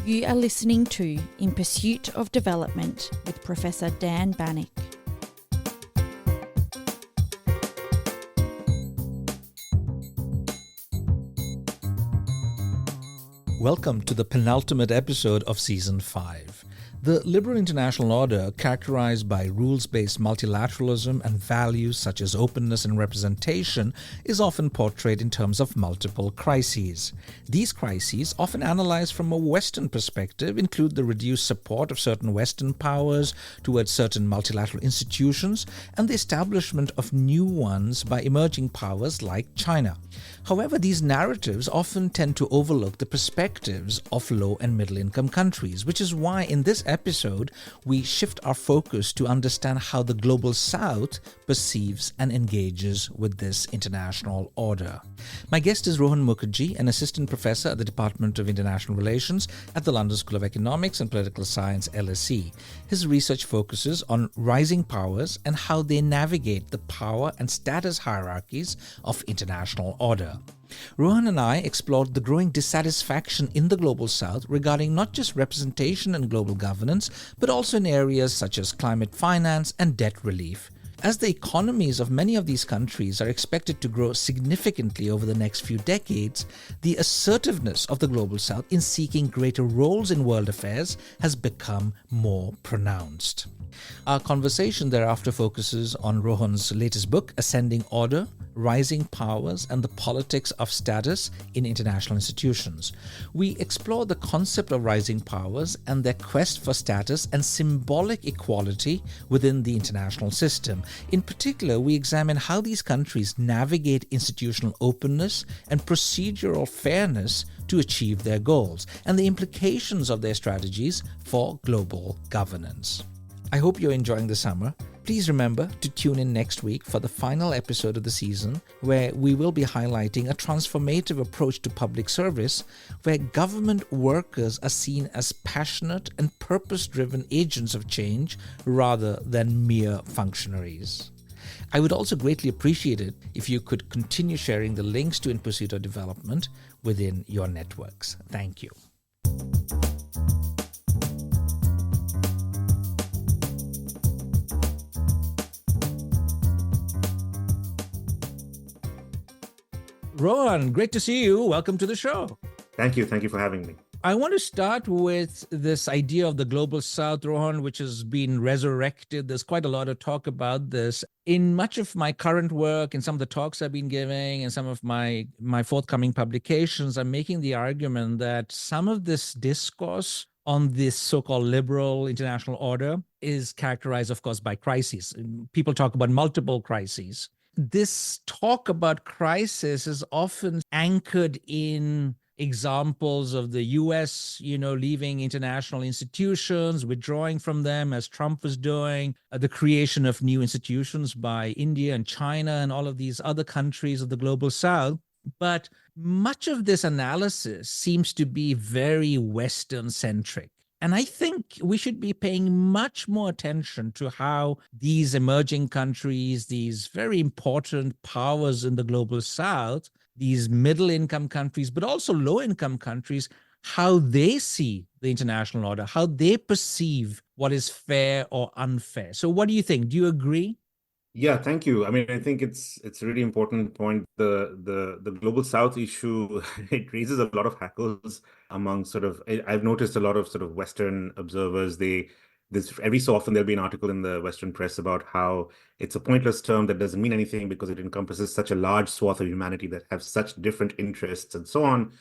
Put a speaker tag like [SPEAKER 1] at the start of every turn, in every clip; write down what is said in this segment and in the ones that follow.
[SPEAKER 1] You are listening to In Pursuit of Development with Professor Dan Bannock.
[SPEAKER 2] Welcome to the penultimate episode of Season 5. The liberal international order, characterized by rules-based multilateralism and values such as openness and representation, is often portrayed in terms of multiple crises. These crises, often analyzed from a Western perspective, include the reduced support of certain Western powers towards certain multilateral institutions and the establishment of new ones by emerging powers like China. However, these narratives often tend to overlook the perspectives of low and middle income countries, which is why in this episode we shift our focus to understand how the global South perceives and engages with this international order. My guest is Rohan Mukherjee, an assistant professor at the Department of International Relations at the London School of Economics and Political Science, LSE. His research focuses on rising powers and how they navigate the power and status hierarchies of international order. Rohan and I explored the growing dissatisfaction in the Global South regarding not just representation and global governance, but also in areas such as climate finance and debt relief. As the economies of many of these countries are expected to grow significantly over the next few decades, the assertiveness of the Global South in seeking greater roles in world affairs has become more pronounced. Our conversation thereafter focuses on Rohan's latest book, Ascending Order, Rising Powers and the Politics of Status in International Institutions. We explore the concept of rising powers and their quest for status and symbolic equality within the international system. In particular, we examine how these countries navigate institutional openness and procedural fairness to achieve their goals, and the implications of their strategies for global governance. I hope you're enjoying the summer. Please remember to tune in next week for the final episode of the season, where we will be highlighting a transformative approach to public service, where government workers are seen as passionate and purpose-driven agents of change rather than mere functionaries. I would also greatly appreciate it if you could continue sharing the links to In Pursuit of Development within your networks. Thank you. Rohan, great to see you. Welcome to the show.
[SPEAKER 3] Thank you. Thank you for having me.
[SPEAKER 2] I want to start with this idea of the Global South, Rohan, which has been resurrected. There's quite a lot of talk about this. In much of my current work, in some of the talks I've been giving, and some of my forthcoming publications, I'm making the argument that some of this discourse on this so-called liberal international order is characterized, of course, by crises. People talk about multiple crises. This talk about crisis is often anchored in examples of the US, leaving international institutions, withdrawing from them as Trump was doing, the creation of new institutions by India and China and all of these other countries of the Global South. But much of this analysis seems to be very Western-centric. And I think we should be paying much more attention to how these emerging countries, these very important powers in the Global South, these middle-income countries, but also low-income countries, how they see the international order, how they perceive what is fair or unfair. So what do you think? Do you agree?
[SPEAKER 3] Yeah, thank you. I mean, I think it's a really important point. The Global South issue, it raises a lot of hackles among I've noticed a lot of sort of Western observers. Every so often there'll be an article in the Western press about how it's a pointless term that doesn't mean anything because it encompasses such a large swath of humanity that have such different interests and so on.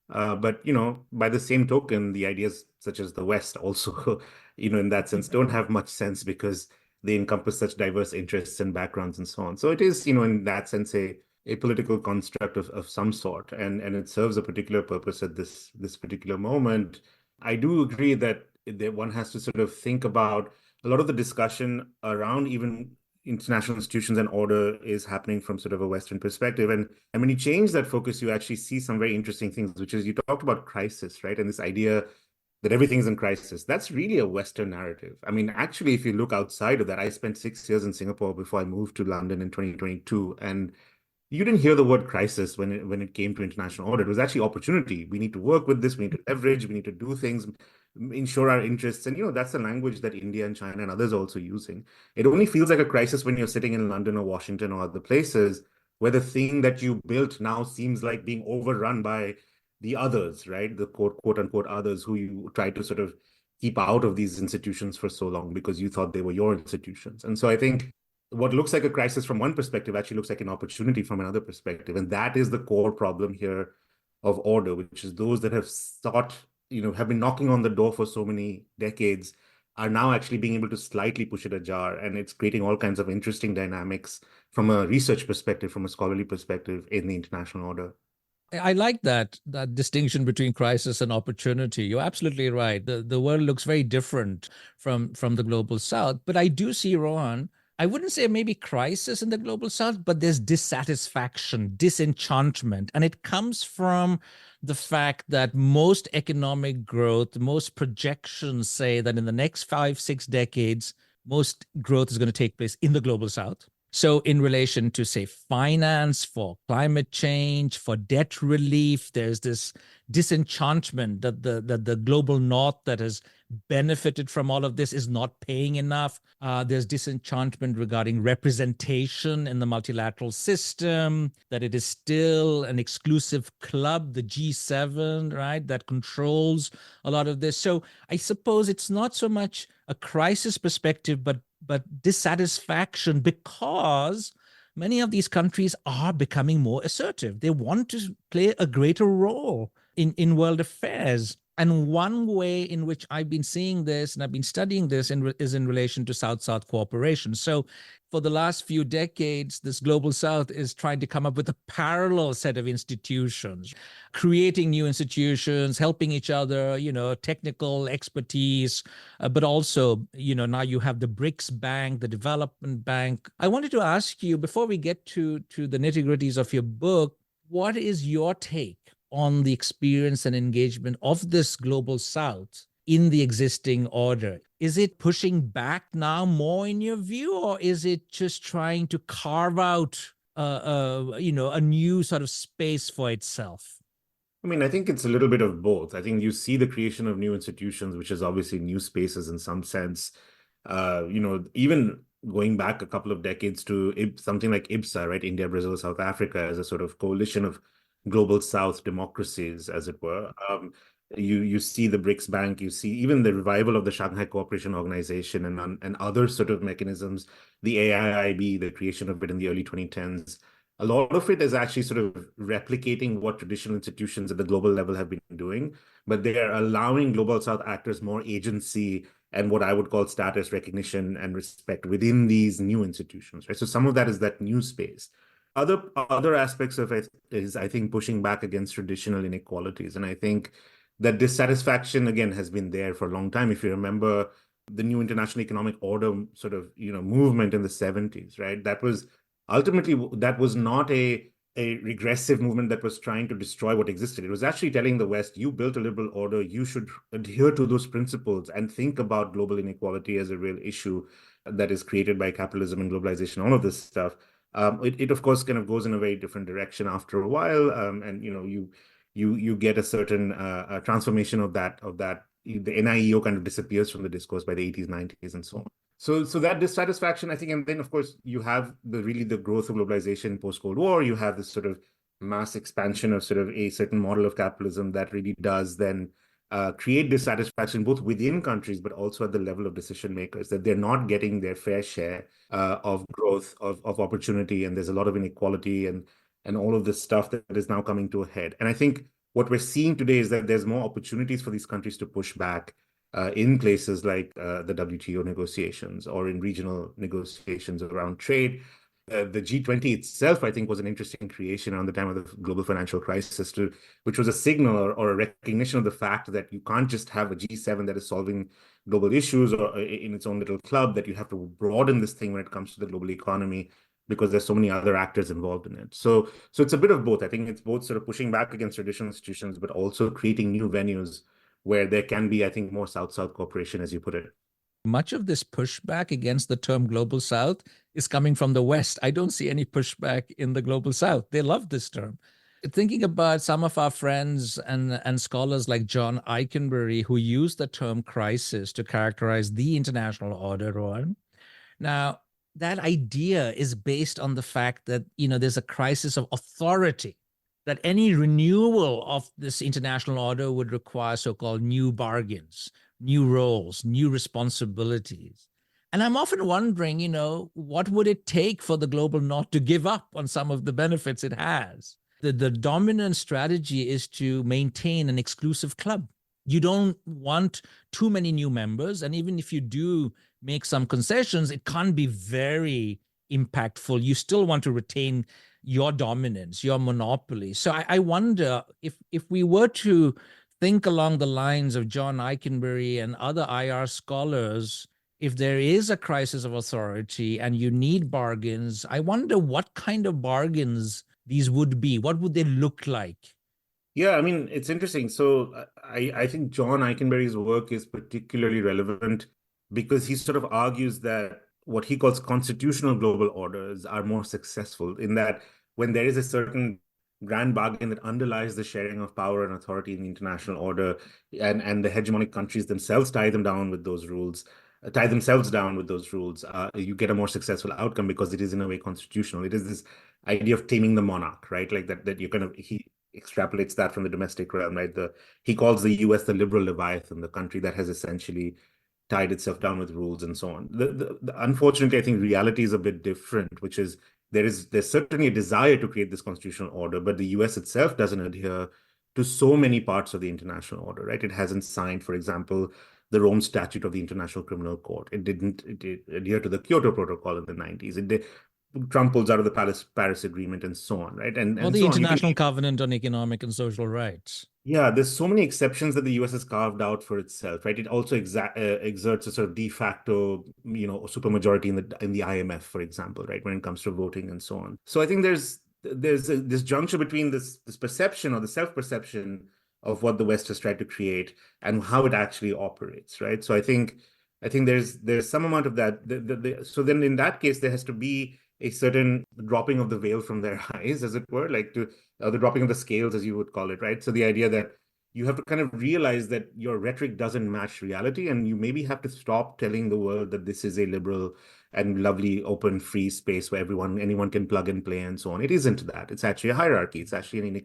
[SPEAKER 3] But, by the same token, the ideas such as the West also, in that sense, don't have much sense because they encompass such diverse interests and backgrounds and so on. So it is, in that sense, a political construct of some sort, and it serves a particular purpose at this particular moment. I do agree that one has to sort of think about a lot of the discussion around even international institutions and order is happening from sort of a Western perspective. And when you change that focus, you actually see some very interesting things, which is you talked about crisis, right? And this idea that everything's in crisis. That's really a Western narrative. I mean, actually, if you look outside of that, I spent 6 years in Singapore before I moved to London in 2022. And you didn't hear the word crisis when it came to international order. It was actually opportunity. We need to work with this. We need to leverage. We need to do things, ensure our interests. And that's the language that India and China and others are also using. It only feels like a crisis when you're sitting in London or Washington or other places where the thing that you built now seems like being overrun by the others, right? The quote unquote others who you try to sort of keep out of these institutions for so long because you thought they were your institutions. And so I think what looks like a crisis from one perspective actually looks like an opportunity from another perspective. And that is the core problem here of order, which is those that have sought, have been knocking on the door for so many decades are now actually being able to slightly push it ajar. And it's creating all kinds of interesting dynamics from a research perspective, from a scholarly perspective in the international order.
[SPEAKER 2] I like that distinction between crisis and opportunity. You're absolutely right. The world looks very different from the global south. But I do see, Rohan, I wouldn't say maybe crisis in the global south, but there's dissatisfaction, disenchantment. And it comes from the fact that most economic growth, most projections say that in the next 5, 6 decades, most growth is going to take place in the global south. So in relation to, say, finance, for climate change, for debt relief, there's this disenchantment that the global north that has benefited from all of this is not paying enough. There's disenchantment regarding representation in the multilateral system, that it is still an exclusive club, the G7, right, that controls a lot of this. So I suppose it's not so much a crisis perspective, but dissatisfaction because many of these countries are becoming more assertive. They want to play a greater role in world affairs. And one way in which I've been seeing this and I've been studying this is in relation to South-South cooperation. So for the last few decades, this global South is trying to come up with a parallel set of institutions, creating new institutions, helping each other, technical expertise, but also, now you have the BRICS Bank, the Development Bank. I wanted to ask you, before we get to the nitty-gritties of your book, what is your take on the experience and engagement of this global South in the existing order? Is it pushing back now more in your view, or is it just trying to carve out a new sort of space for itself?
[SPEAKER 3] I mean, I think it's a little bit of both. I think you see the creation of new institutions, which is obviously new spaces in some sense. Even going back a couple of decades to something like IBSA, right? India, Brazil, South Africa, as a sort of coalition of global South democracies, as it were. You see the BRICS Bank, you see even the revival of the Shanghai Cooperation Organization and other sort of mechanisms, the AIIB, the creation of it in the early 2010s. A lot of it is actually sort of replicating what traditional institutions at the global level have been doing, but they are allowing global South actors more agency and what I would call status recognition and respect within these new institutions, right? So some of that is that new space. Other aspects of it is, I think, pushing back against traditional inequalities. And I think that dissatisfaction, again, has been there for a long time. If you remember the new international economic order sort of, movement in the 70s, right? That was not a regressive movement that was trying to destroy what existed. It was actually telling the West, you built a liberal order, you should adhere to those principles and think about global inequality as a real issue that is created by capitalism and globalization, all of this stuff. It of course kind of goes in a very different direction after a while, and you get a certain transformation of that. The NIEO kind of disappears from the discourse by the 80s, 90s, and so on. So that dissatisfaction, I think, and then of course you have the growth of globalization post-Cold War. You have this sort of mass expansion of sort of a certain model of capitalism that really does then create dissatisfaction both within countries, but also at the level of decision makers, that they're not getting their fair share of growth, of opportunity, and there's a lot of inequality and all of this stuff that is now coming to a head. And I think what we're seeing today is that there's more opportunities for these countries to push back in places like the WTO negotiations or in regional negotiations around trade. The G20 itself, I think, was an interesting creation around the time of the global financial crisis, which was a signal or a recognition of the fact that you can't just have a G7 that is solving global issues or in its own little club, that you have to broaden this thing when it comes to the global economy, because there's so many other actors involved in it. So it's a bit of both. I think it's both sort of pushing back against traditional institutions, but also creating new venues where there can be, I think, more South-South cooperation, as you put it.
[SPEAKER 2] Much of this pushback against the term global South is coming from the West. I don't see any pushback in the global South. They love this term. Thinking about some of our friends and scholars like John Eikenberry, who use the term crisis to characterize the international order, Rohan. Now, that idea is based on the fact that, there's a crisis of authority, that any renewal of this international order would require so-called new bargains, new roles, new responsibilities. And I'm often wondering, what would it take for the global north to give up on some of the benefits it has? The dominant strategy is to maintain an exclusive club. You don't want too many new members. And even if you do make some concessions, it can't be very impactful. You still want to retain your dominance, your monopoly. So I wonder if we were to think along the lines of John Eikenberry and other IR scholars, if there is a crisis of authority and you need bargains, I wonder what kind of bargains these would be. What would they look like?
[SPEAKER 3] Yeah, I mean, it's interesting. So I think John Eikenberry's work is particularly relevant because he sort of argues that what he calls constitutional global orders are more successful in that when there is a certain grand bargain that underlies the sharing of power and authority in the international order, and the hegemonic countries themselves tie themselves down with those rules, you get a more successful outcome because it is in a way constitutional. It is this idea of taming the monarch, right? Like that you kind of, he extrapolates that from the domestic realm, right? He calls the US the liberal Leviathan, the country that has essentially tied itself down with rules and so on. Unfortunately, I think reality is a bit different, which is there's certainly a desire to create this constitutional order, but the US itself doesn't adhere to so many parts of the international order, right? It hasn't signed, for example, the Rome Statute of the International Criminal Court. It didn't adhere to the Kyoto Protocol in the 90s. Trump pulls out of the Paris Agreement and so on, right?
[SPEAKER 2] Or the International Covenant on Economic and Social Rights.
[SPEAKER 3] Yeah, there's so many exceptions that the US has carved out for itself, right? It also exerts a sort of de facto, supermajority in the IMF, for example, right, when it comes to voting and so on. So I think there's this juncture between this perception or the self-perception of what the West has tried to create and how it actually operates, right? So I think there's some amount of that. So then in that case, there has to be a certain dropping of the veil from their eyes, as it were, like the dropping of the scales, as you would call it, right? So the idea that you have to kind of realize that your rhetoric doesn't match reality, and you maybe have to stop telling the world that this is a liberal and lovely, open, free space where anyone can plug and play and so on. It isn't that. It's actually a hierarchy. It's actually an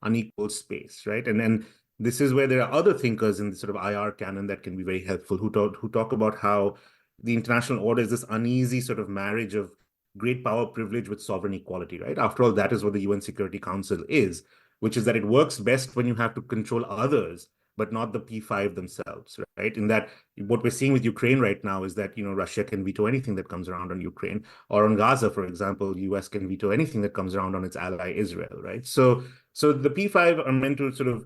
[SPEAKER 3] unequal space, right? And then this is where there are other thinkers in the sort of IR canon that can be very helpful, who talk about how the international order is this uneasy sort of marriage of great power privilege with sovereign equality, right? After all, that is what the UN Security Council is, which is that it works best when you have to control others, but not the P5 themselves, right? In that, what we're seeing with Ukraine right now is that, Russia can veto anything that comes around on Ukraine, or on Gaza, for example, US can veto anything that comes around on its ally Israel, right? So the P5 are meant to sort of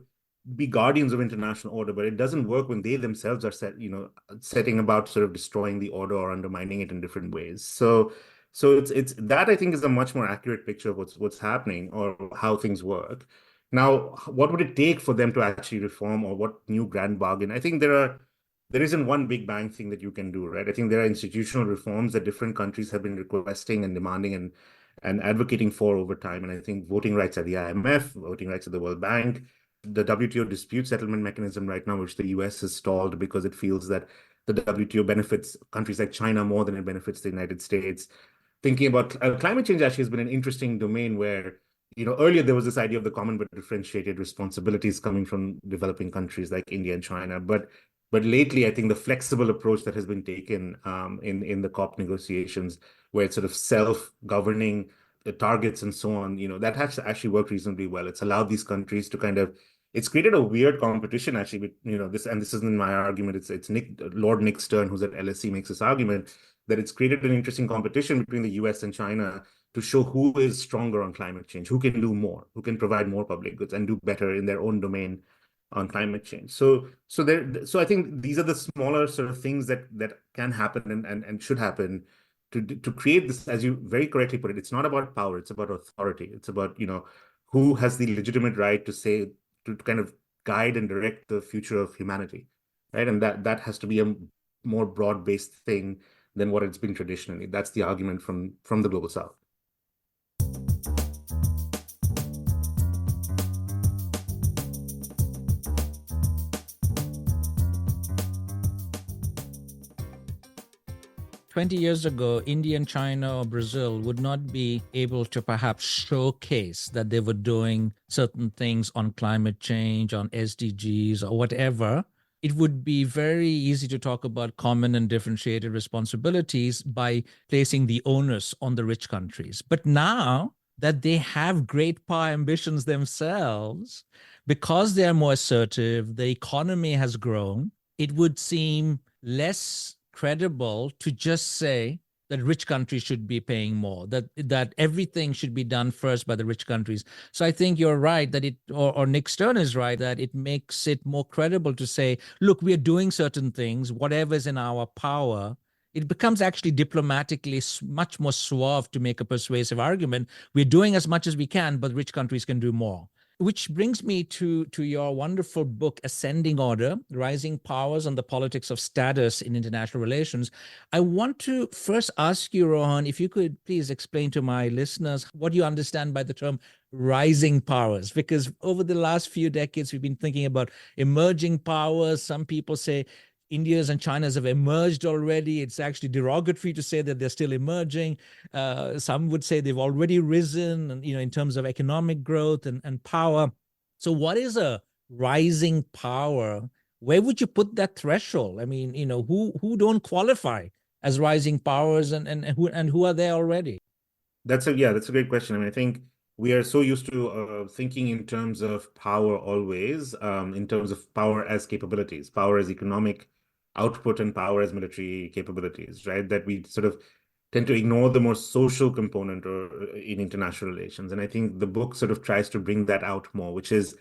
[SPEAKER 3] be guardians of international order, but it doesn't work when they themselves are setting about sort of destroying the order or undermining it in different ways. So it's that, I think, is a much more accurate picture of what's happening or how things work. Now, what would it take for them to actually reform, or what new grand bargain? I think there isn't one big bang thing that you can do, right? I think there are institutional reforms that different countries have been requesting and demanding and advocating for over time. And I think voting rights at the IMF, voting rights at the World Bank, the WTO dispute settlement mechanism right now, which the US has stalled because it feels that the WTO benefits countries like China more than it benefits the United States. Thinking about climate change actually has been an interesting domain where, earlier there was this idea of the common but differentiated responsibilities coming from developing countries like India and China. But lately, I think the flexible approach that has been taken in the COP negotiations, where it's sort of self-governing the targets and so on, that has actually worked reasonably well. It's allowed these countries to it's created a weird competition actually, this isn't my argument. It's Lord Nick Stern, who's at LSE, makes this argument that it's created an interesting competition between the US and China to show who is stronger on climate change, who can do more, who can provide more public goods and do better in their own domain on climate change. So I think these are the smaller sort of things that can happen and should happen to create this, as you very correctly put it. It's not about power, it's about authority. It's about, who has the legitimate right to kind of guide and direct the future of humanity, right? And that has to be a more broad-based thing than what it's been traditionally. That's the argument from the Global South.
[SPEAKER 2] Years ago, India and China or Brazil would not be able to perhaps showcase that they were doing certain things on climate change, on SDGs, or whatever. It would be very easy to talk about common and differentiated responsibilities by placing the onus on the rich countries. But now that they have great power ambitions themselves, because they are more assertive, the economy has grown, it would seem less credible to just say that rich countries should be paying more, that everything should be done first by the rich countries. So I think you're right that or Nick Stern is right, that it makes it more credible to say, look, we are doing certain things, whatever's in our power. It becomes actually diplomatically much more suave to make a persuasive argument. We're doing as much as we can, but rich countries can do more. Which brings me to your wonderful book, Ascending Order, Rising Powers and the Politics of Status in International Relations. I want to first ask you, Rohan, if you could please explain to my listeners what you understand by the term rising powers, because over the last few decades, we've been thinking about emerging powers. Some people say India's and China's have emerged already. It's actually derogatory to say that they're still emerging. Some would say they've already risen, in terms of economic growth and power. So what is a rising power? Where would you put that threshold? I mean, who don't qualify as rising powers and who are there already?
[SPEAKER 3] That's a great question. I mean, I think we are so used to thinking in terms of power always, in terms of power as capabilities, power as economic output and power as military capabilities, right? That we sort of tend to ignore the more social component in international relations. And I think the book sort of tries to bring that out more, which is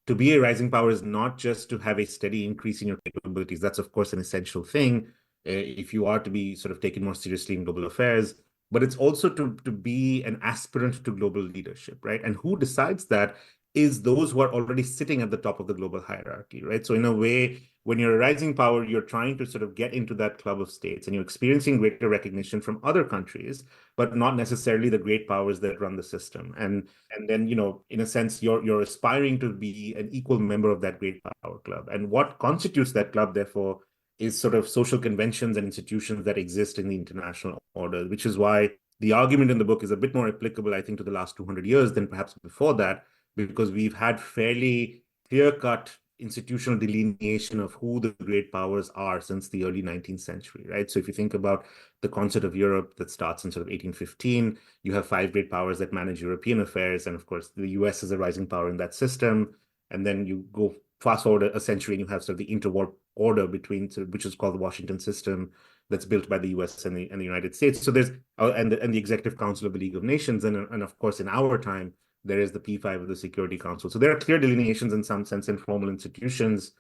[SPEAKER 3] to be a rising power is not just to have a steady increase in your capabilities. That's, of course, an essential thing if you are to be sort of taken more seriously in global affairs. But it's also to be an aspirant to global leadership, right? And who decides that is those who are already sitting at the top of the global hierarchy, right? So in a way, when you're a rising power, you're trying to sort of get into that club of states and you're experiencing greater recognition from other countries, but not necessarily the great powers that run the system. And then, in a sense, you're aspiring to be an equal member of that great power club. And what constitutes that club, therefore, is sort of social conventions and institutions that exist in the international order, which is why the argument in the book is a bit more applicable, I think, to the last 200 years than perhaps before that, because we've had fairly clear-cut institutional delineation of who the great powers are since the early 19th century, right? So if you think about the concept of Europe that starts in sort of 1815, you have 5 great powers that manage European affairs. And of course, the US is a rising power in that system. And then you go fast forward a century and you have sort of the interwar order between, which is called the Washington system, that's built by the US and the United States. So there's, and the Executive Council of the League of Nations. And of course, in our time, there is the P5 of the Security Council. So there are clear delineations in some sense in formal institutions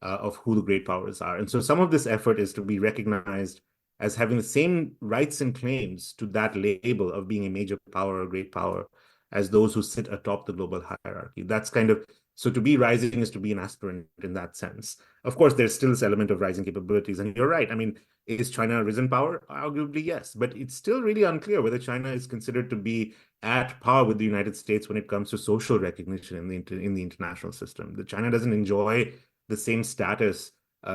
[SPEAKER 3] of who the great powers are. And so some of this effort is to be recognized as having the same rights and claims to that label of being a major power or great power as those who sit atop the global hierarchy. That's kind of, so to be rising is to be an aspirant in that sense. Of course, there's still this element of rising capabilities. And you're right. I mean, is China a risen power? Arguably, yes. But it's still really unclear whether China is considered to be at par with the United States when it comes to social recognition in the international system. That China doesn't enjoy the same status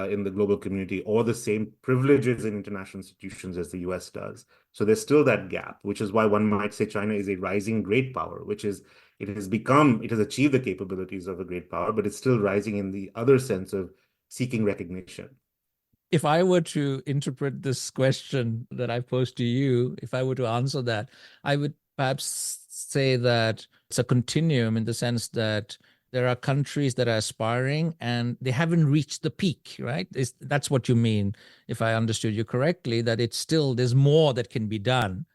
[SPEAKER 3] in the global community or the same privileges in international institutions as the US does. So there's still that gap, which is why one might say China is a rising great power, which is it has achieved the capabilities of a great power, but it's still rising in the other sense of seeking recognition.
[SPEAKER 2] If I were to interpret this question that I posed to you, if I were to answer that, I would perhaps say that it's a continuum in the sense that there are countries that are aspiring and they haven't reached the peak, right? That's what you mean, if I understood you correctly, that there's more that can be done.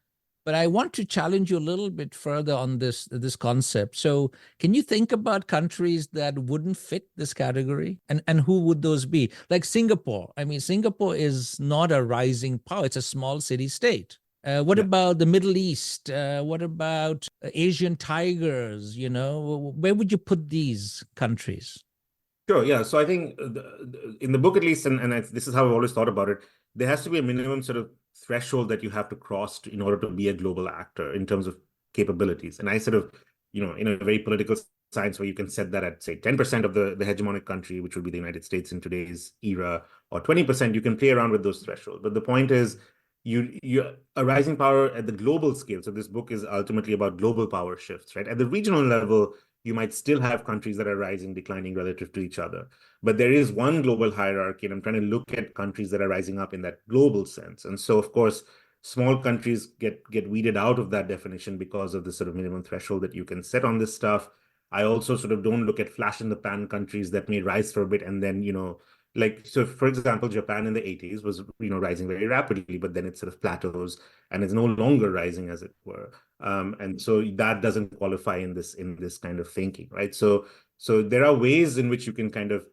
[SPEAKER 2] But I want to challenge you a little bit further on this concept. So can you think about countries that wouldn't fit this category? And who would those be? Like Singapore. I mean, Singapore is not a rising power. It's a small city state. What about the Middle East? What about Asian tigers? Where would you put these countries?
[SPEAKER 3] Sure, yeah. So I think in the book, at least, and this is how I've always thought about it, there has to be a minimum sort of threshold that you have to cross in order to be a global actor in terms of capabilities. And I sort of, in a very political science where you can set that at, say, 10% of the hegemonic country, which would be the United States in today's era, or 20%, you can play around with those thresholds. But the point is, a rising power at the global scale. So this book is ultimately about global power shifts, right? At the regional level, you might still have countries that are rising, declining relative to each other. But there is one global hierarchy, and I'm trying to look at countries that are rising up in that global sense. And so, of course, small countries get weeded out of that definition because of the sort of minimum threshold that you can set on this stuff. I also sort of don't look at flash in the pan countries that may rise for a bit and then, like, so for example, Japan in the 80s was, rising very rapidly, but then it sort of plateaus and is no longer rising, as it were. And so that doesn't qualify in this kind of thinking, right? So there are ways in which you can kind of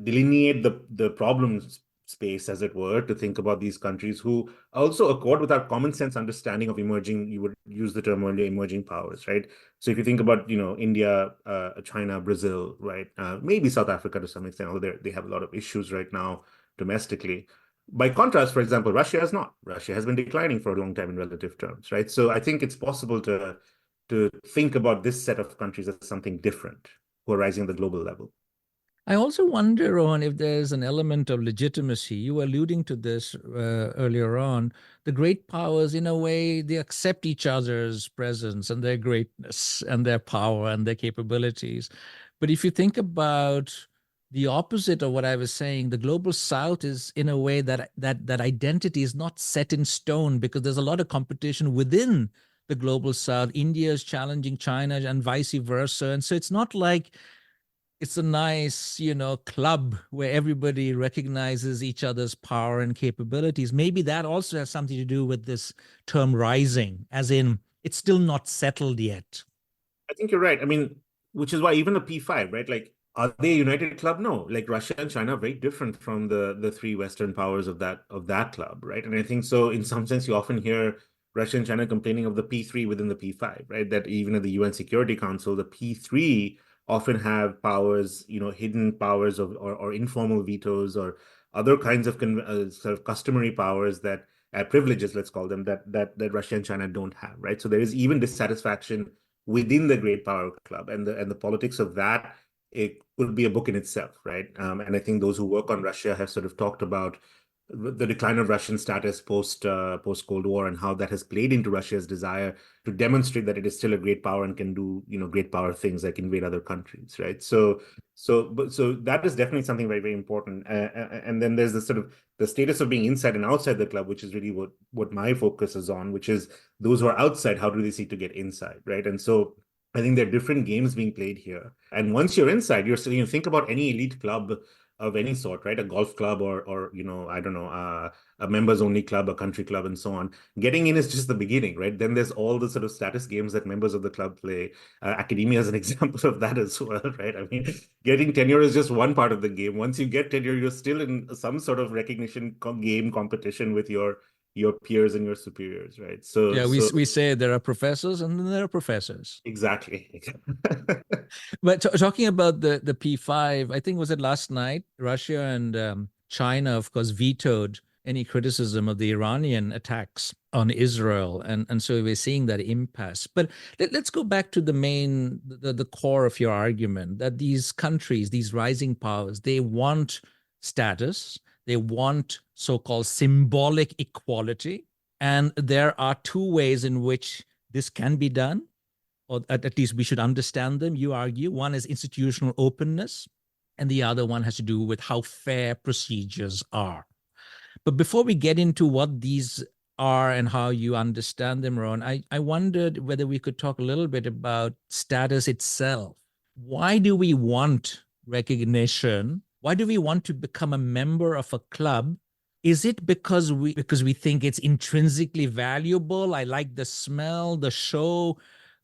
[SPEAKER 3] delineate the problem space, as it were, to think about these countries who also accord with our common sense understanding of emerging, you would use the term earlier, emerging powers, right? So if you think about, India, China, Brazil, right? Maybe South Africa to some extent, although they have a lot of issues right now domestically. By contrast, for example, Russia has not. Russia has been declining for a long time in relative terms, right? So I think it's possible to think about this set of countries as something different who are rising at the global level.
[SPEAKER 2] I also wonder, Rohan, if there's an element of legitimacy. You were alluding to this earlier on. The great powers, in a way, they accept each other's presence and their greatness and their power and their capabilities. But if you think about the opposite of what I was saying, the global south is, in a way, that identity is not set in stone because there's a lot of competition within the global south. India is challenging China and vice versa. And so it's not like it's a nice, club where everybody recognizes each other's power and capabilities. Maybe that also has something to do with this term rising, as in it's still not settled yet.
[SPEAKER 3] I think you're right. I mean, which is why even the P5, right? Like, are they a united club? No. Like Russia and China are very different from the three Western powers of that club, right? And I think so in some sense you often hear Russia and China complaining of the P3 within the P5, right? That even at the UN Security Council, the P3 often have powers, hidden powers or informal vetoes or other kinds of sort of customary powers that privileges, let's call them, that Russia and China don't have, right? So there is even dissatisfaction within the great power club, and the politics of that, it could be a book in itself, right? And I think those who work on Russia have sort of talked about the decline of Russian status post Cold War and how that has played into Russia's desire to demonstrate that it is still a great power and can do great power things like invade other countries, right? So that is definitely something very, very important. And then there's the sort of the status of being inside and outside the club, which is really what my focus is on, which is those who are outside, how do they seek to get inside, right? And so I think there are different games being played here. And once you're inside, you're still, think about any elite club of any sort, right? A golf club or I don't know, a members only club, a country club, and so on. Getting in is just the beginning, right? Then there's all the sort of status games that members of the club play. Academia is an example of that as well, right? I mean, getting tenure is just one part of the game. Once you get tenure, you're still in some sort of recognition game competition with your peers and your superiors, right? So
[SPEAKER 2] yeah, we say there are professors and then there are professors.
[SPEAKER 3] Exactly.
[SPEAKER 2] But talking about the P5, I think was it last night, Russia and China, of course, vetoed any criticism of the Iranian attacks on Israel. And so we're seeing that impasse. But let's go back to the main, the core of your argument, that these countries, these rising powers, they want status, they want so-called symbolic equality. And there are two ways in which this can be done, or at least we should understand them, you argue. One is institutional openness, and the other one has to do with how fair procedures are. But before we get into what these are and how you understand them, Rohan, I wondered whether we could talk a little bit about status itself. Why do we want recognition? Why do we want to become a member of a club? Is it because we think it's intrinsically valuable? I like the smell, the show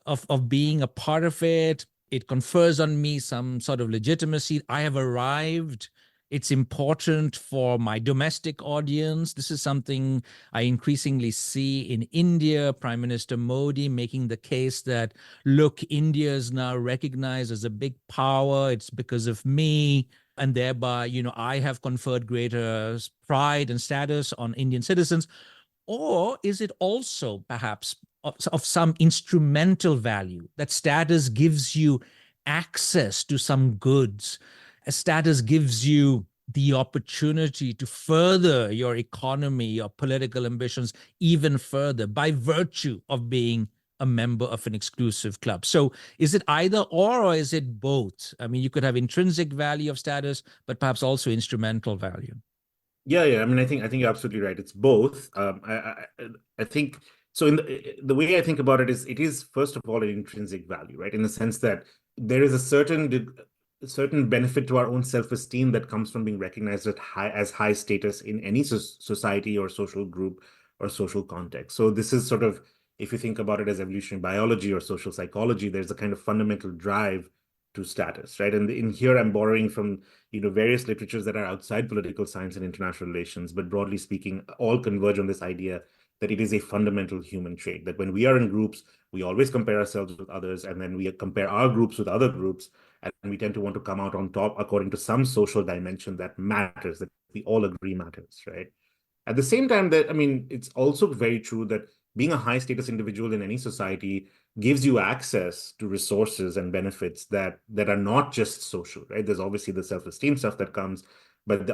[SPEAKER 2] of being a part of it. It confers on me some sort of legitimacy. I have arrived. It's important for my domestic audience. This is something I increasingly see in India. Prime Minister Modi making the case that, look, India is now recognized as a big power. It's because of me. And thereby, I have conferred greater pride and status on Indian citizens. Or is it also perhaps of some instrumental value, that status gives you access to some goods? A status gives you the opportunity to further your economy, your political ambitions even further by virtue of being a member of an exclusive club. So is it either or is it both? I mean, you could have intrinsic value of status, but perhaps also instrumental value.
[SPEAKER 3] Yeah. I mean, I think you're absolutely right. It's both. I think so. In the way I think about it is first of all an intrinsic value, right? In the sense that there is a certain benefit to our own self-esteem that comes from being recognized as high status in any society or social group or social context. So this is sort of, if you think about it as evolutionary biology or social psychology, there's a kind of fundamental drive to status, right? And in here, I'm borrowing from various literatures that are outside political science and international relations, but broadly speaking, all converge on this idea that it is a fundamental human trait, that when we are in groups, we always compare ourselves with others, and then we compare our groups with other groups, and we tend to want to come out on top according to some social dimension that matters, that we all agree matters, right? At the same time, that I mean, it's also very true that being a high status individual in any society gives you access to resources and benefits that are not just social, right? There's obviously the self-esteem stuff that comes,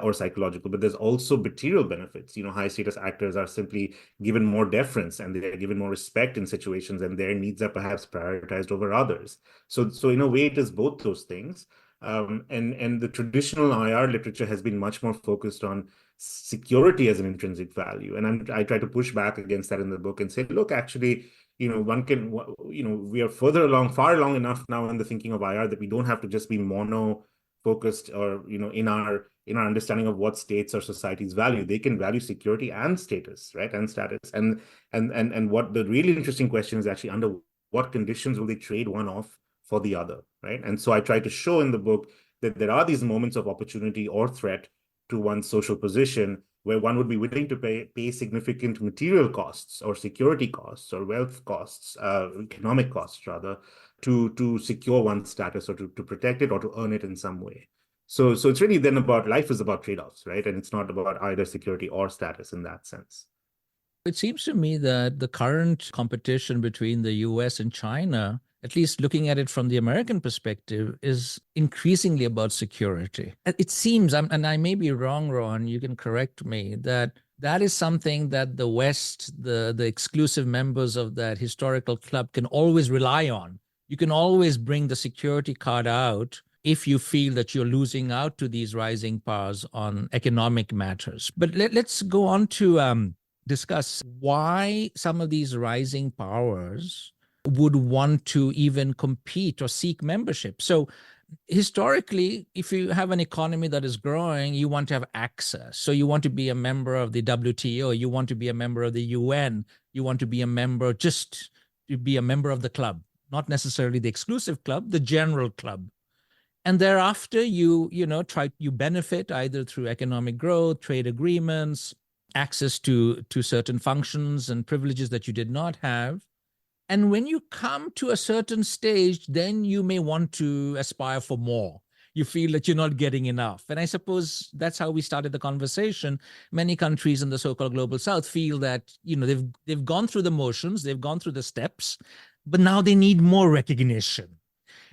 [SPEAKER 3] or psychological, but there's also material benefits. High status actors are simply given more deference and they're given more respect in situations, and their needs are perhaps prioritized over others. So in a way, it is both those things. And the traditional IR literature has been much more focused on security as an intrinsic value. And I try to push back against that in the book and say, look, actually, one can, we are far along enough now in the thinking of IR that we don't have to just be mono focused, or, in our understanding of what states or societies value. They can value security and status, right? And status. And what the really interesting question is actually, under what conditions will they trade one off for the other, right? And so I try to show in the book that there are these moments of opportunity or threat to one's social position where one would be willing to pay significant material costs or security costs or wealth costs, economic costs rather, to secure one's status or to protect it or to earn it in some way. So it's really then about, life is about trade-offs, right? And it's not about either security or status in that sense.
[SPEAKER 2] It seems to me that the current competition between the US and China, at least looking at it from the American perspective, is increasingly about security. It seems, and I may be wrong, Rohan, you can correct me, that is something that the West, the exclusive members of that historical club, can always rely on. You can always bring the security card out if you feel that you're losing out to these rising powers on economic matters. But let's go on to discuss why some of these rising powers would want to even compete or seek membership. So historically, if you have an economy that is growing, you want to have access. So you want to be a member of the WTO, you want to be a member of the UN, you want to be a member, just to be a member of the club, not necessarily the exclusive club, the general club. And thereafter, you benefit either through economic growth, trade agreements, access to certain functions and privileges that you did not have. And when you come to a certain stage, then you may want to aspire for more. You feel that you're not getting enough. And I suppose that's how we started the conversation. Many countries in the so-called global south feel that, they've gone through the motions, they've gone through the steps, but now they need more recognition.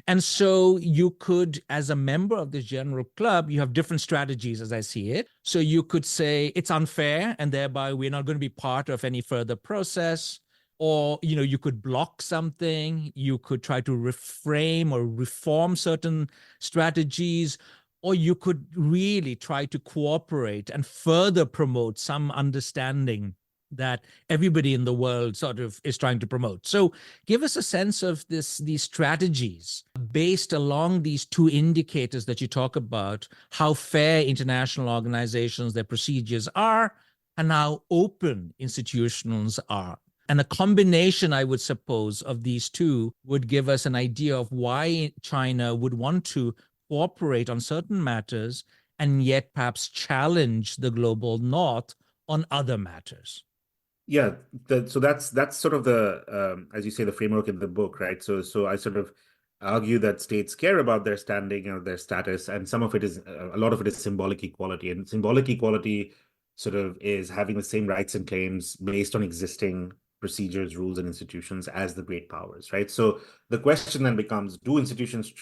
[SPEAKER 2] And so you could, as a member of this general club, you have different strategies as I see it. So you could say it's unfair and thereby we're not going to be part of any further process. Or, you could block something, you could try to reframe or reform certain strategies, or you could really try to cooperate and further promote some understanding that everybody in the world sort of is trying to promote. So give us a sense of these strategies based along these two indicators that you talk about, how fair international organizations, their procedures are, and how open institutions are. And a combination, I would suppose, of these two would give us an idea of why China would want to cooperate on certain matters and yet perhaps challenge the global north on other matters.
[SPEAKER 3] Yeah, so that's sort of the as you say, the framework in the book, right? So I sort of argue that states care about their standing or their status, and some of it is a lot of it is symbolic equality, and symbolic equality sort of is having the same rights and claims based on existing procedures, rules, and institutions as the great powers, right? So the question then becomes, do institutions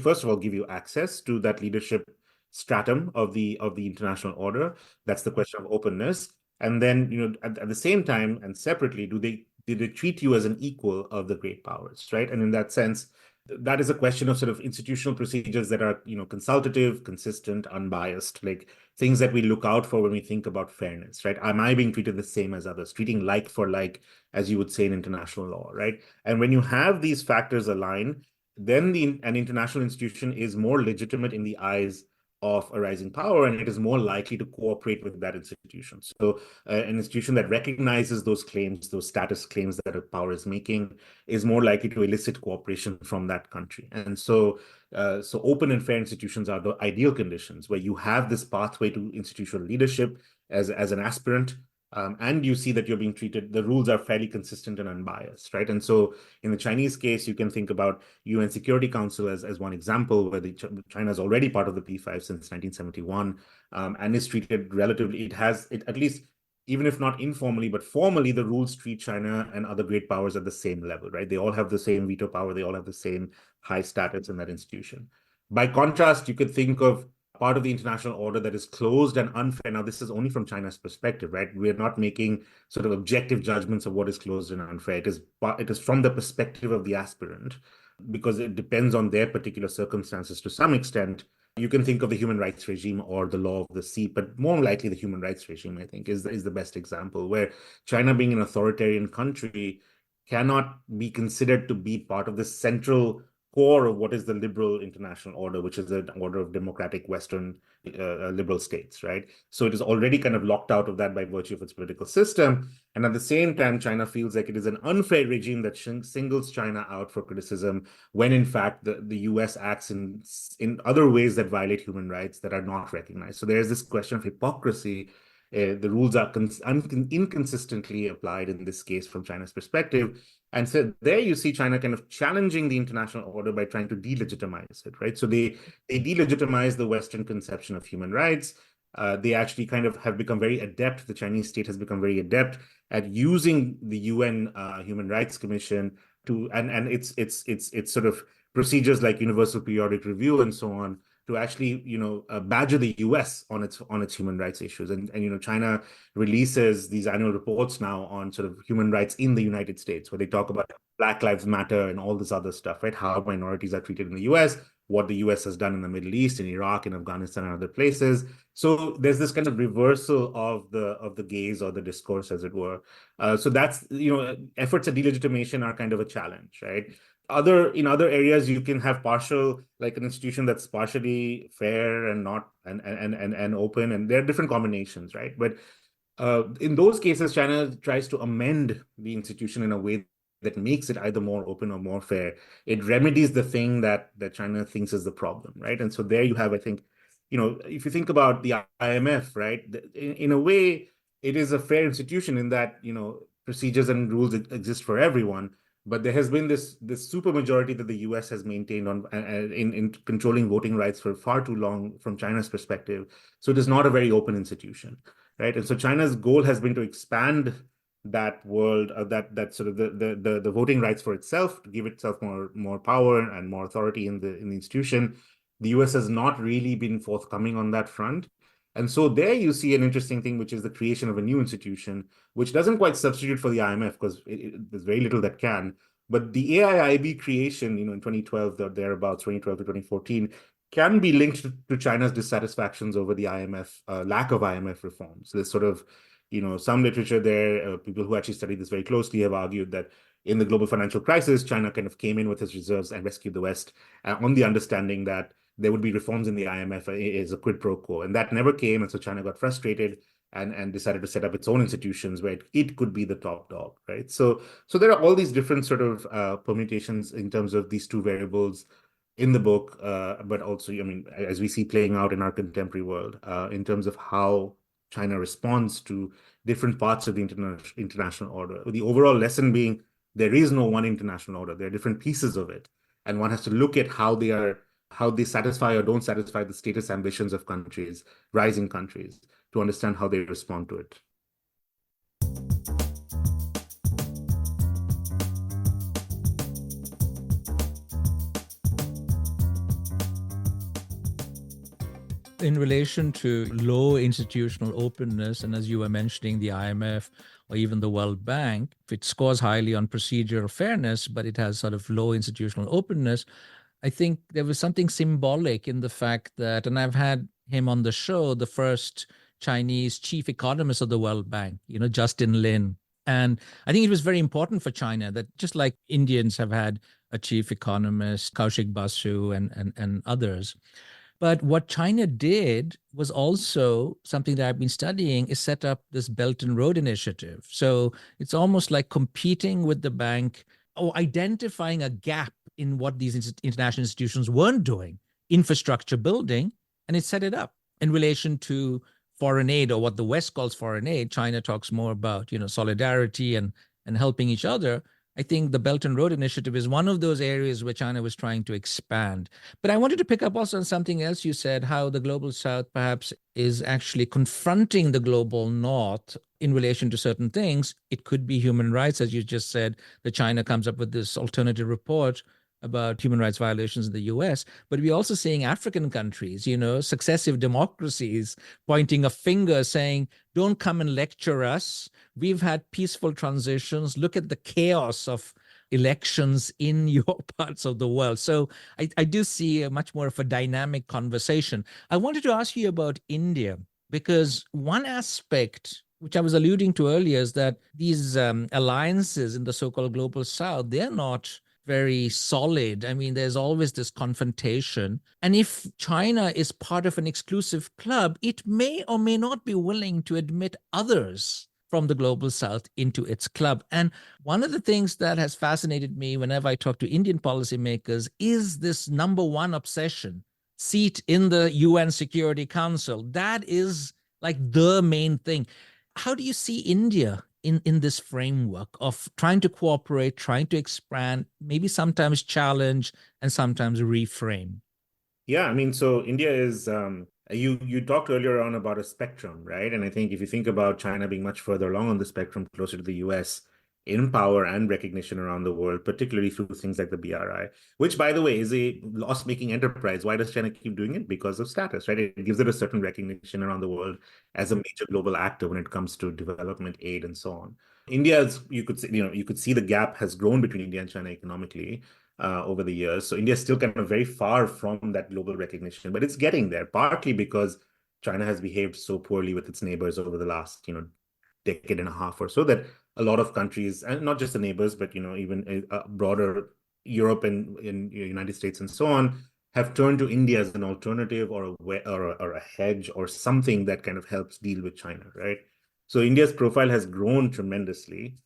[SPEAKER 3] first of all, give you access to that leadership stratum of the international order? That's the question of openness. And then, at the same time and separately, do they treat you as an equal of the great powers, right? And in that sense, that is a question of sort of institutional procedures that are, consultative, consistent, unbiased, like things that we look out for when we think about fairness, right? Am I being treated the same as others? Treating like for like, as you would say in international law, right? And when you have these factors align, then an international institution is more legitimate in the eyes of a rising power, and it is more likely to cooperate with that institution. So an institution that recognizes those claims, those status claims that a power is making, is more likely to elicit cooperation from that country. And so open and fair institutions are the ideal conditions where you have this pathway to institutional leadership as an aspirant, and you see that you're being treated, the rules are fairly consistent and unbiased, right? And so in the Chinese case, you can think about UN Security Council as one example, where China is already part of the P5 since 1971, and is treated relatively, at least, even if not informally, but formally, the rules treat China and other great powers at the same level, right? They all have the same veto power. They all have the same high status in that institution. By contrast, you could think of part of the international order that is closed and unfair. Now, this is only from China's perspective, right? We're not making sort of objective judgments of what is closed and unfair. It is from the perspective of the aspirant, because it depends on their particular circumstances to some extent. You can think of the human rights regime or the law of the sea, but more likely the human rights regime, I think, is the best example, where China, being an authoritarian country, cannot be considered to be part of the central core of what is the liberal international order, which is an order of democratic Western liberal states, right? So it is already kind of locked out of that by virtue of its political system. And at the same time, China feels like it is an unfair regime that singles China out for criticism, when in fact the US acts in other ways that violate human rights that are not recognized. So there's this question of hypocrisy. The rules are inconsistently applied in this case from China's perspective. And so there you see China kind of challenging the international order by trying to delegitimize it, right? So they delegitimize the Western conception of human rights. They actually kind of have become very adept. The Chinese state has become very adept at using the UN Human Rights Commission and its sort of procedures like Universal Periodic Review and so on, to actually, badger the US on its human rights issues. And China releases these annual reports now on sort of human rights in the United States, where they talk about Black Lives Matter and all this other stuff, right? How minorities are treated in the US, what the US has done in the Middle East, in Iraq, in Afghanistan, and other places. So there's this kind of reversal of the gaze or the discourse, as it were. So that's, efforts at delegitimation are kind of a challenge, right? In other areas, you can have partial, like an institution that's partially fair and not and open, and there are different combinations, right? But in those cases, China tries to amend the institution in a way that makes it either more open or more fair. It remedies the thing that China thinks is the problem, right? And so there you have, I think, if you think about the IMF, right, in a way, it is a fair institution in that, procedures and rules exist for everyone. But there has been this supermajority that the US has maintained in controlling voting rights for far too long from China's perspective. So it is not a very open institution, right? And so China's goal has been to expand that world, that sort of the voting rights for itself, to give itself more power and more authority in the institution. The US has not really been forthcoming on that front. And so there you see an interesting thing, which is the creation of a new institution, which doesn't quite substitute for the IMF, because there's very little that can. But the AIIB creation, in 2012, thereabouts, 2012 to 2014, can be linked to China's dissatisfactions over the IMF, lack of IMF reforms. There's sort of, some literature there, people who actually study this very closely have argued that in the global financial crisis, China kind of came in with its reserves and rescued the West on the understanding that there would be reforms in the IMF as a quid pro quo. And that never came. And so China got frustrated and decided to set up its own institutions where it could be the top dog, right? So there are all these different sort of permutations in terms of these two variables in the book, but also, as we see playing out in our contemporary world, in terms of how China responds to different parts of the international order. The overall lesson being there is no one international order. There are different pieces of it. And one has to look at how they satisfy or don't satisfy the status ambitions of countries, rising countries. to understand how they respond to it.
[SPEAKER 2] In relation to low institutional openness, and as you were mentioning, the IMF or even the World Bank, if it scores highly on procedural fairness, but it has sort of low institutional openness, I think there was something symbolic in the fact that, and I've had him on the show, the first Chinese chief economist of the World Bank, Justin Lin. And I think it was very important for China that just like Indians have had a chief economist, Kaushik Basu and others. But what China did was also something that I've been studying is set up this Belt and Road Initiative. So it's almost like competing with the bank or identifying a gap in what these international institutions weren't doing, infrastructure building, and it set it up in relation to foreign aid, or what the West calls foreign aid. China talks more about, solidarity and helping each other. I think the Belt and Road Initiative is one of those areas where China was trying to expand. But I wanted to pick up also on something else you said, how the Global South perhaps is actually confronting the Global North in relation to certain things. It could be human rights, as you just said, that China comes up with this alternative report about human rights violations in the US, but we're also seeing African countries, successive democracies pointing a finger saying, don't come and lecture us. We've had peaceful transitions. Look at the chaos of elections in your parts of the world. So I do see a much more of a dynamic conversation. I wanted to ask you about India, because one aspect which I was alluding to earlier is that these alliances in the so-called Global South, they're not very solid. I mean, there's always this confrontation. And if China is part of an exclusive club, it may or may not be willing to admit others from the Global South into its club. And one of the things that has fascinated me whenever I talk to Indian policymakers is this number one obsession, seat in the UN Security Council. That is like the main thing. How do you see India in this framework of trying to cooperate, trying to expand, maybe sometimes challenge and sometimes reframe?
[SPEAKER 3] Yeah, I mean, so India is, you talked earlier on about a spectrum, right? And I think if you think about China being much further along on the spectrum, closer to the US, in power and recognition around the world, particularly through things like the BRI, which, by the way, is a loss-making enterprise. Why does China keep doing it? Because of status, right? It gives it a certain recognition around the world as a major global actor when it comes to development aid and so on. India's, you could see the gap has grown between India and China economically over the years. So India is still kind of very far from that global recognition, but it's getting there, partly because China has behaved so poorly with its neighbors over the last, decade and a half or so, that a lot of countries, and not just the neighbors, but even broader Europe and in United States and so on, have turned to India as an alternative or a hedge or something that kind of helps deal with China, right? So India's profile has grown tremendously.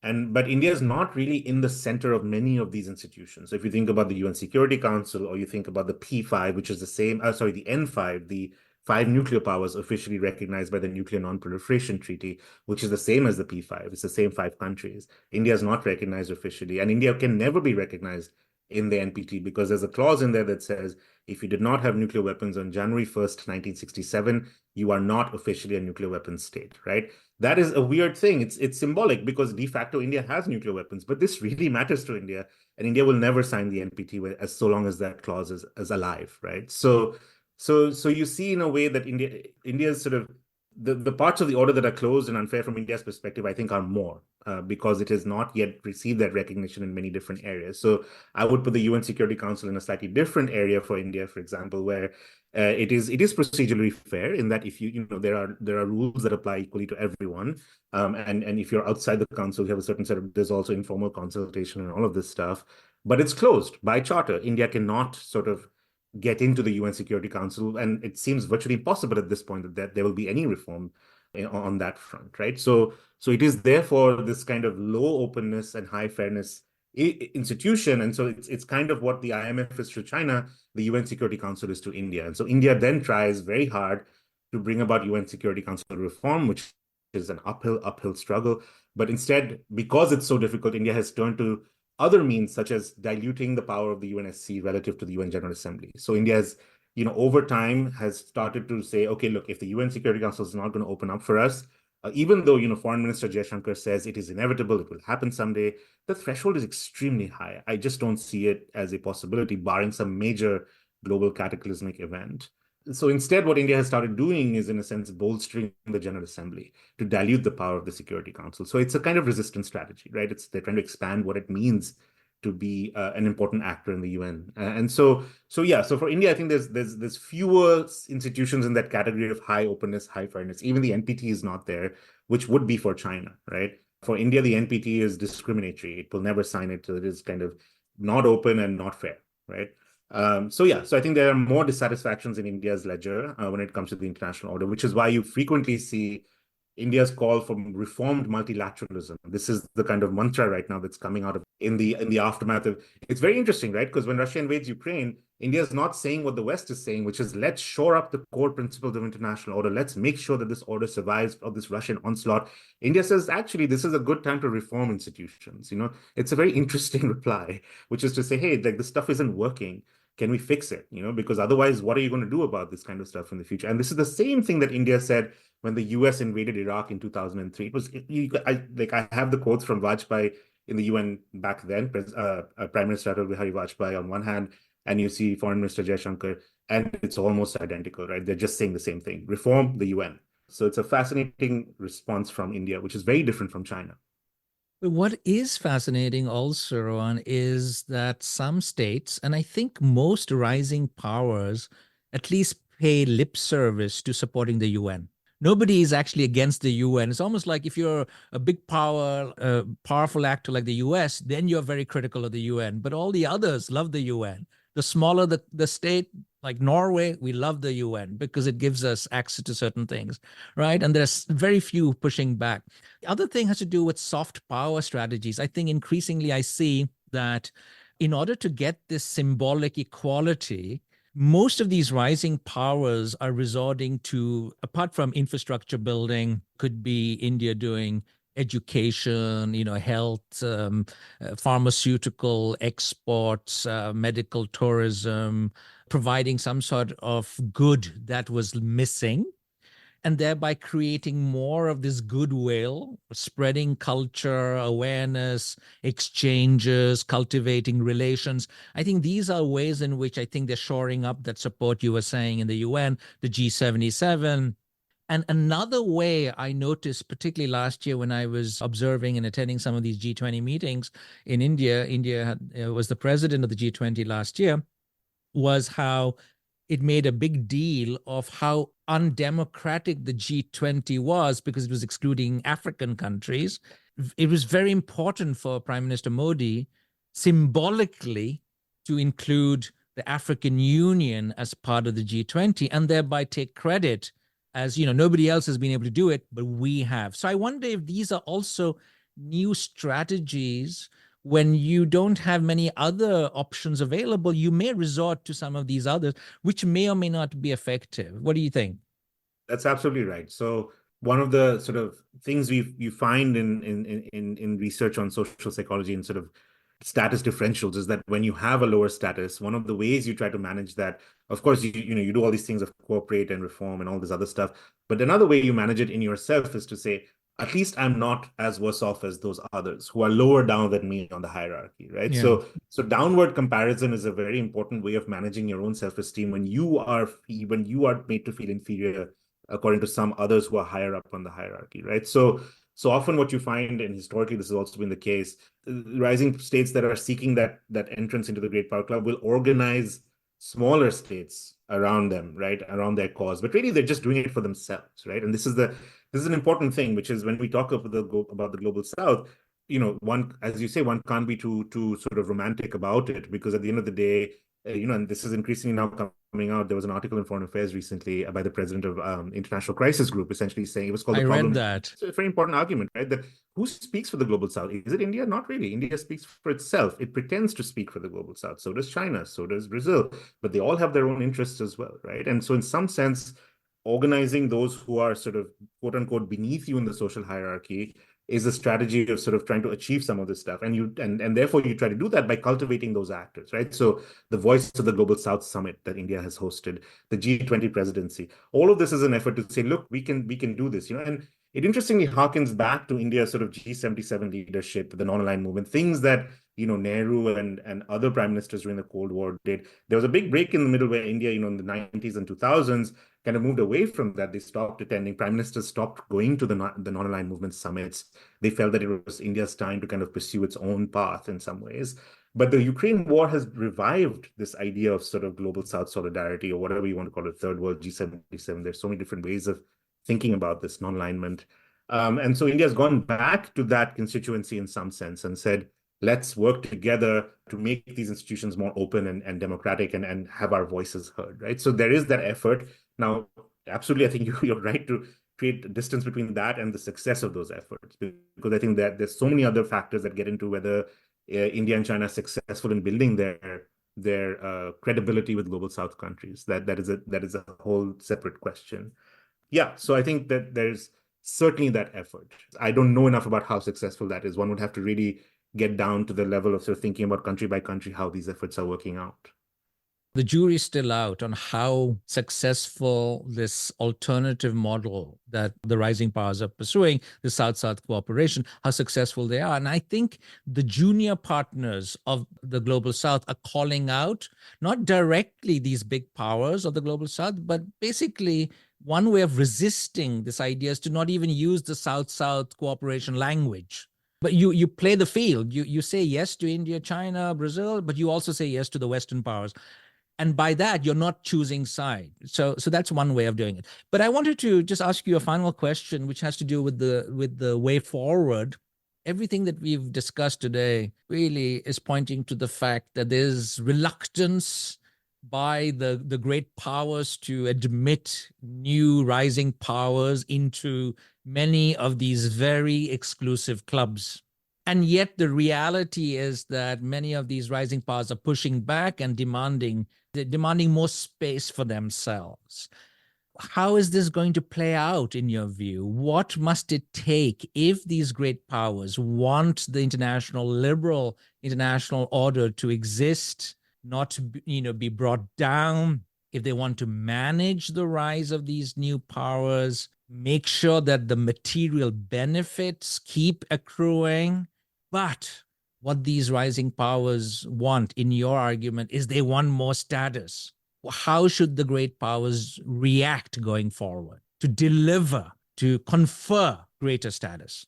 [SPEAKER 3] But India is not really in the center of many of these institutions. So if you think about the UN Security Council, or you think about the P5, which is the same, the N5, the 5 nuclear powers officially recognized by the Nuclear Non-Proliferation Treaty, which is the same as the P5. It's the same 5 countries. India is not recognized officially, and India can never be recognized in the NPT because there's a clause in there that says if you did not have nuclear weapons on January 1st, 1967, you are not officially a nuclear weapons state, right? That is a weird thing. It's symbolic because de facto India has nuclear weapons, but this really matters to India, and India will never sign the NPT as so long as that clause is alive, right? So you see in a way that India's sort of the parts of the order that are closed and unfair from India's perspective, I think, are more because it has not yet received that recognition in many different areas. So I would put the UN Security Council in a slightly different area for India, for example, where it is procedurally fair in that if there are rules that apply equally to everyone, and if you're outside the council, you have a certain set of, there's also informal consultation and all of this stuff, but it's closed by charter. India cannot sort of get into the UN Security Council, and it seems virtually impossible at this point that there will be any reform on that front, right? So it is therefore this kind of low openness and high fairness institution, and so it's kind of what the IMF is to China, the UN Security Council is to India, and so India then tries very hard to bring about UN Security Council reform, which is an uphill struggle. But instead, because it's so difficult, India has turned to other means, such as diluting the power of the UNSC relative to the UN General Assembly. So India has over time has started to say, okay, look, if the UN Security Council is not going to open up for us, even though, Foreign Minister Jaishankar says it is inevitable, it will happen someday, the threshold is extremely high. I just don't see it as a possibility, barring some major global cataclysmic event. So instead, what India has started doing is, in a sense, bolstering the General Assembly to dilute the power of the Security Council. So it's a kind of resistance strategy, right? They're trying to expand what it means to be an important actor in the UN. And so for India, I think there's fewer institutions in that category of high openness, high fairness. Even the NPT is not there, which would be for China, right? For India, the NPT is discriminatory. It will never sign it. So it is kind of not open and not fair, right? So I think there are more dissatisfactions in India's ledger when it comes to the international order, which is why you frequently see India's call for reformed multilateralism. This is the kind of mantra right now that's coming out of in the aftermath of. It's very interesting, right? Because when Russia invades Ukraine, India is not saying what the West is saying, which is let's shore up the core principles of international order. Let's make sure that this order survives of this Russian onslaught. India says, actually, this is a good time to reform institutions. It's a very interesting reply, which is to say, hey, like this stuff isn't working. Can we fix it? Because otherwise, what are you going to do about this kind of stuff in the future? And this is the same thing that India said when the US invaded Iraq in 2003. I have the quotes from Vajpayee in the UN back then, Prime Minister Atal Bihari Vajpayee on one hand, and you see Foreign Minister Jaishankar, and it's almost identical, right? They're just saying the same thing: reform the UN. So it's a fascinating response from India, which is very different from China.
[SPEAKER 2] What is fascinating also, Rohan, is that some states, and I think most rising powers, at least pay lip service to supporting the UN. Nobody is actually against the UN. It's almost like if you're a big powerful actor like the US, then you're very critical of the UN. But all the others love the UN. The smaller the state, like Norway, we love the UN because it gives us access to certain things, right? And there's very few pushing back. The other thing has to do with soft power strategies. I think increasingly I see that in order to get this symbolic equality, most of these rising powers are resorting to, apart from infrastructure building, could be India doing education, health, pharmaceutical exports, medical tourism, providing some sort of good that was missing, and thereby creating more of this goodwill, spreading culture, awareness, exchanges, cultivating relations. I think these are ways in which I think they're shoring up that support you were saying in the UN, the G77. And another way I noticed, particularly last year when I was observing and attending some of these G20 meetings in India, was the president of the G20 last year, was how it made a big deal of how undemocratic the G20 was because it was excluding African countries. It was very important for Prime Minister Modi symbolically to include the African Union as part of the G20 and thereby take credit as, nobody else has been able to do it, but we have. So I wonder if these are also new strategies. When you don't have many other options available, you may resort to some of these others, which may or may not be effective. What do you think?
[SPEAKER 3] That's absolutely right. So one of the sort of things you find in research on social psychology and sort of status differentials is that when you have a lower status, one of the ways you try to manage that, of course, you do all these things of cooperate and reform and all this other stuff. But another way you manage it in yourself is to say, at least I'm not as worse off as those others who are lower down than me on the hierarchy, right?
[SPEAKER 2] Yeah.
[SPEAKER 3] So downward comparison is a very important way of managing your own self-esteem when you are made to feel inferior according to some others who are higher up on the hierarchy, right? So often what you find, and historically this has also been the case, rising states that are seeking that entrance into the Great Power Club will organize smaller states around them, right, around their cause. But really, they're just doing it for themselves, right? And this is an important thing, which is when we talk about the global South, one, as you say, one can't be too sort of romantic about it, because at the end of the day, and this is increasingly now coming out. There was an article in Foreign Affairs recently by the president of International Crisis Group, essentially saying it was called
[SPEAKER 2] I
[SPEAKER 3] the problem.
[SPEAKER 2] read that.
[SPEAKER 3] It's a very important argument, right? That who speaks for the global South? Is it India? Not really. India speaks for itself. It pretends to speak for the global South. So does China. So does Brazil. But they all have their own interests as well, right? And so in some sense, organizing those who are sort of quote unquote beneath you in the social hierarchy is a strategy of sort of trying to achieve some of this stuff. And therefore you try to do that by cultivating those actors, right? So the Voice of the Global South Summit that India has hosted, the G20 presidency, all of this is an effort to say, look, we can do this, and it interestingly harkens back to India's sort of G77 leadership, the non-aligned movement, things that Nehru and other prime ministers during the Cold War did. There was a big break in the middle where India, in the 90s and 2000s, kind of moved away from that. They stopped attending. Prime ministers stopped going to the non-aligned movement summits. They felt that it was India's time to kind of pursue its own path in some ways. But the Ukraine war has revived this idea of sort of global South solidarity, or whatever you want to call it, third world G77. There's so many different ways of thinking about this non-alignment. And so India has gone back to that constituency in some sense and said, let's work together to make these institutions more open and democratic and have our voices heard, right? So there is that effort. Now, absolutely, I think you're right to create a distance between that and the success of those efforts, because I think that there's so many other factors that get into whether India and China are successful in building their credibility with global South countries. That is a whole separate question. Yeah, so I think that there's certainly that effort. I don't know enough about how successful that is. One would have to really get down to the level of sort of thinking about country by country how these efforts are working out.
[SPEAKER 2] The jury's still out on how successful this alternative model that the rising powers are pursuing, the South-South cooperation, how successful they are. And I think the junior partners of the Global South are calling out, not directly these big powers of the Global South, but basically one way of resisting this idea is to not even use the South-South cooperation language. But you play the field. You say yes to India, China, Brazil, but you also say yes to the Western powers. And by that, you're not choosing side. So that's one way of doing it. But I wanted to just ask you a final question, which has to do with the way forward. Everything that we've discussed today really is pointing to the fact that there's reluctance by the great powers to admit new rising powers into many of these very exclusive clubs. And yet the reality is that many of these rising powers are pushing back and demanding more space for themselves. How is this going to play out in your view? What must it take if these great powers want the liberal international order to exist, not to be brought down, if they want to manage the rise of these new powers, make sure that the material benefits keep accruing? But what these rising powers want, in your argument, is they want more status. How should the great powers react going forward to deliver, to confer greater status?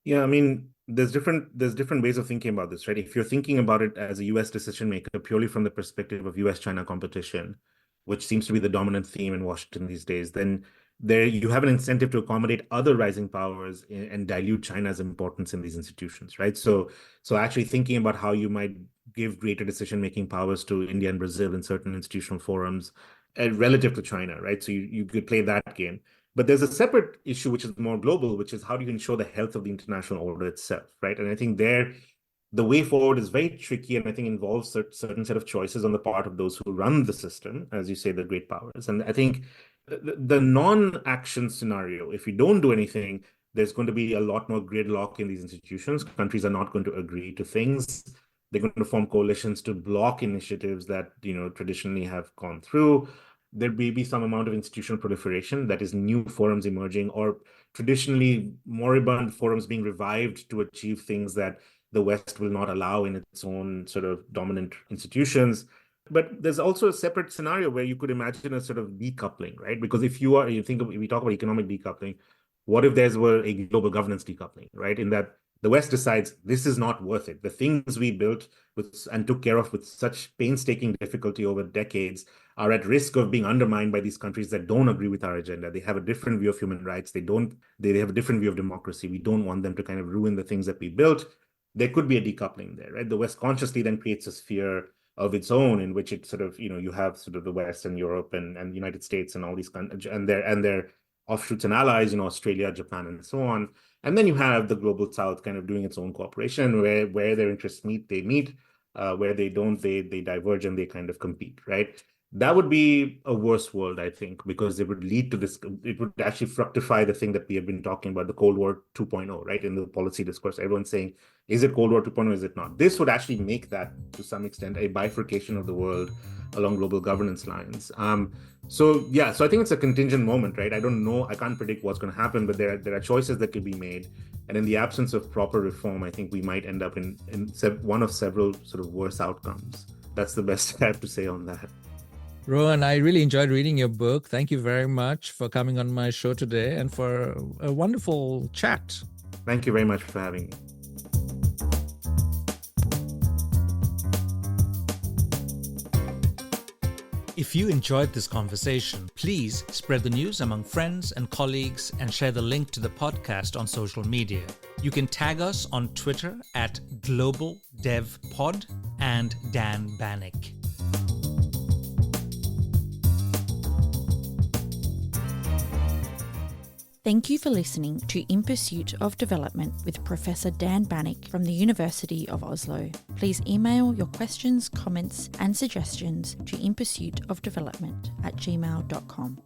[SPEAKER 3] Yeah, I mean, there's different ways of thinking about this, right? If you're thinking about it as a US decision maker purely from the perspective of US-China competition, which seems to be the dominant theme in Washington these days, then there you have an incentive to accommodate other rising powers and dilute China's importance in these institutions, right? So actually thinking about how you might give greater decision-making powers to India and Brazil in certain institutional forums relative to China, right? So you could play that game. But there's a separate issue which is more global, which is how do you ensure the health of the international order itself, right? And I think the way forward is very tricky, and I think involves a certain set of choices on the part of those who run the system, as you say, the great powers. And I think the non-action scenario, if you don't do anything, there's going to be a lot more gridlock in these institutions. Countries are not going to agree to things. They're going to form coalitions to block initiatives that traditionally have gone through. There may be some amount of institutional proliferation, that is new forums emerging, or traditionally moribund forums being revived to achieve things that the West will not allow in its own sort of dominant institutions. But there's also a separate scenario where you could imagine a sort of decoupling, right? Because if we talk about economic decoupling, what if there were a global governance decoupling, right? In that the West decides this is not worth it. The things we built and took care of with such painstaking difficulty over decades are at risk of being undermined by these countries that don't agree with our agenda. They have a different view of human rights. They have a different view of democracy. We don't want them to kind of ruin the things that we built. There could be a decoupling there, right? The West consciously then creates a sphere of its own in which it sort of, you have sort of the West and Europe and the United States and all these countries and their offshoots and allies, Australia, Japan, and so on. And then you have the global South kind of doing its own cooperation, where their interests meet, they meet. Where they don't, they diverge and they kind of compete, right? That would be a worse world, I think, because it would lead to this, it would actually fructify the thing that we have been talking about, the Cold War 2.0, right? In the policy discourse, everyone's saying, is it Cold War 2.0, is it not? This would actually make that, to some extent, a bifurcation of the world along global governance lines. So I think it's a contingent moment, right? I don't know, I can't predict what's going to happen, but there are choices that could be made. And in the absence of proper reform, I think we might end up in one of several sort of worse outcomes. That's the best I have to say on that.
[SPEAKER 2] Rohan, I really enjoyed reading your book. Thank you very much for coming on my show today and for a wonderful chat.
[SPEAKER 3] Thank you very much for having me.
[SPEAKER 2] If you enjoyed this conversation, please spread the news among friends and colleagues and share the link to the podcast on social media. You can tag us on Twitter at GlobalDevPod and Dan Bannock.
[SPEAKER 1] Thank you for listening to In Pursuit of Development with Professor Dan Bannock from the University of Oslo. Please email your questions, comments and suggestions to inpursuitofdevelopment@gmail.com.